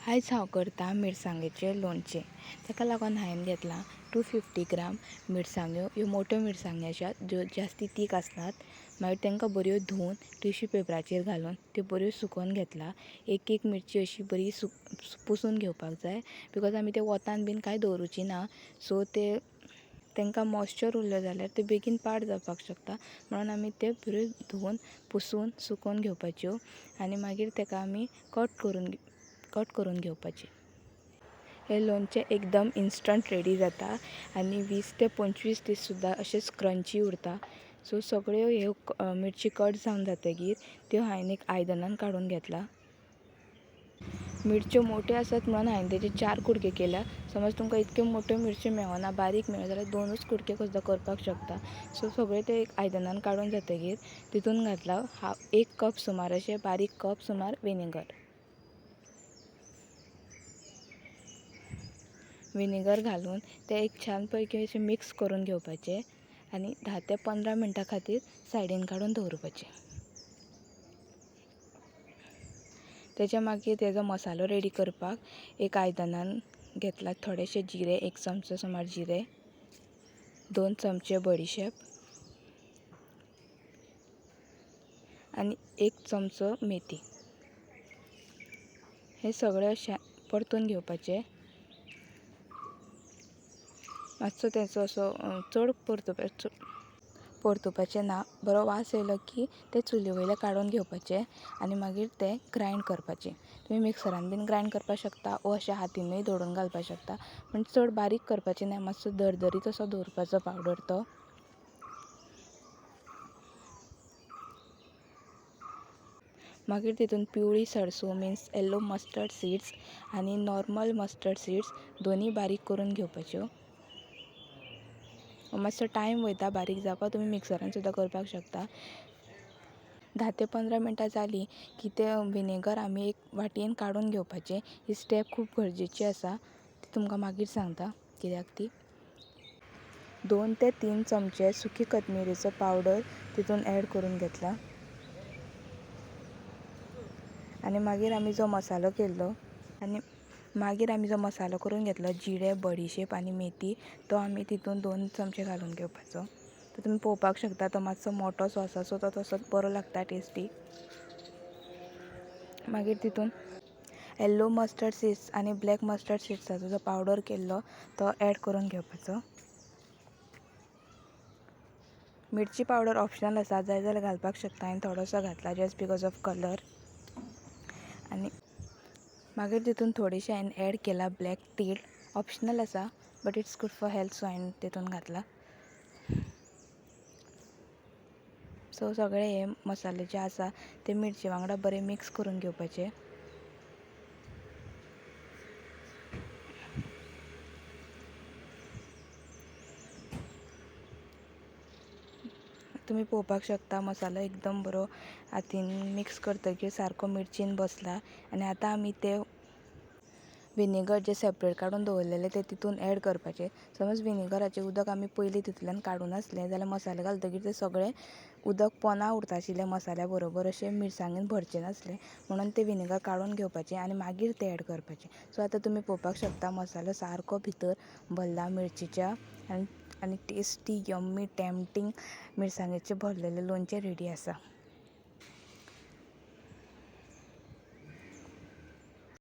आयज हांव करतां मिरसांगेचें लोणचें। ताका लागून हांवें घेतलां 250 ग्राम मिरसांग्यो। ह्यो मोठ्यो मिरसांग्यो आसात ज्यो जास्ती तीख आसनात। मागीर तांकां बऱ्यो धुवन टिश्यू पेपराचेर घालून त्यो बऱ्यो सुकोवन घेतला। एक मिरची अशी बरी पुसून घेवपाक जाय, बिकॉज आमी ते वतान बीन कांय दवरुची ना। सो तांकां मॉइश्चर उरलो जाल्यार ते बेगीन पाड जावपाक शकता, म्हणून आमी ते बऱ्यो धुवन पुसून सुकोवन घेवपाच्यो आनी मागीर ताका आमी कट करून घेवपाचे। हे लोणचें एकदम इन्स्टंट रेडी जाता आनी 20 ते 25 दीस सुद्दां अशेंच क्रंची उरता। सो सगळ्यो ह्यो मिरची कट जावन जातकीर त्यो हांवें एक आयदनान काडून घेतला। मिरच्यो मोठ्यो आसत म्हणून हांवें तेजे 4 कुडके केल्या। समज तुमकां इतक्यो मोठ्यो मिरच्यो मेळना, बारीक मेळ्ळ्यो जाल्यार 2च कुडके सुद्दां करपाक शकता। सो सगळे ते एक आयदनान काडून जातकीर तितून घातला 1 कप सुमार अशें बारीक कप सुमार विनेगर घालून ते एक छान पैकी अशें मिक्स करून घेवपाचे आनी 10 ते 15 मिनटां खातीर सायडीन काडून दवरपाचे। तेच्या मागीर तेजो मसालो रेडी करपाक एक आयदनान घेतला थोडेशे जिरे, 1 चमचो सुमार जिरे, 2 चमचे बडीशेप आनी 1 चमचो मेथी। हे सगळे अशें परतून घेवपाचे। मातसो तेचो असो चड परतुपाचें ना। बरो वास येयलो की ते चुली वयले काडून घेवपाचे आनी मागीर ते ग्रायंड करपाचे। तुमी मिक्सरान बीन ग्रायंड करपाक शकता वो अशें हातीनूय दळून घालपाक शकता, पूण चड बारीक करपाचें ना, मातसो दरदरीत असो दवरपाचो पावडर तो। मागीर तितून पिवळी सडसू मिन्स येलो मस्टर्ड सीड्स आनी नॉर्मल मस्टर्ड सीड्स दोनी बारीक करून घेवपाच्यो। मातसो टायम वयता बारीक जावपाक, तुमी मिक्सरान सुद्दां करपाक शकता। 10 ते 15 मिनटां जालीं की ते विनेगर आमी एक वाटयेन काडून घेवपाचें। ही स्टेप खूब गरजेची आसा, ती तुमकां मागीर सांगता कित्याक ती। 2 ते 3 चमचे सुकी कोथमिरेचो पावडर तितून ॲड करून घेतला आनी मागीर आमी जो मसालो करून घेतलो जिरे, बडीशेप आनी मेथी, तो आमी तितून 2 चमचे घालून घेवपाचो। तो तुमी पळोवपाक शकता, तो मातसो मोठोसो आसा, सो तो तसोच बरो लागता टेस्टी। मागीर तितून येलो मस्टर्ड सीड्स आनी ब्लॅक मस्टर्ड सीड्साचो जो पावडर केल्लो तो ॲड करून घेवपाचो। मिरची पावडर ऑप्शनल आसा, जाय जाल्यार घालपाक शकता। हांवें थोडोसो घातला जस्ट बिकॉज ऑफ कलर। आनी मागीर तितून थोडीशी हांवें ॲड केला ब्लॅक तीळ, ऑप्शनल आसा but it's good for health, so हांवें तितून घातला। सो सगळे हे मसाले जे आसा ते मिरची वांगडा बरे मिक्स करून घेवपाचे। तुमी पळोवपाक शकता मसालो एकदम बरो हातीन मिक्स करतकीर सारको मिरचीन बसला आनी आतां आमी ते विनेगर जे सेपरेट काडून दवरलेले ते तितून ॲड करपाचे। समज विनेगराचें उदक आमी पयलीं तितूंतल्यान काडून आसलें जाल्यार मसालो घालतकीर ते सगळें उदक पोना उरता आशिल्लें मसाल्या बरोबर, अशें मिरसांगेन भरचें नासलें, म्हणून ते विनेगर काडून घेवपाचें आनी मागीर तें ॲड करपाचें। सो आतां तुमी पळोवपाक शकता मसालो सारको भितर भरला मिरचीच्या आनी टेस्टी यम्मी टेम्पटींग मिरसांगेचें भरलेलें लोणचें रेडी आसा।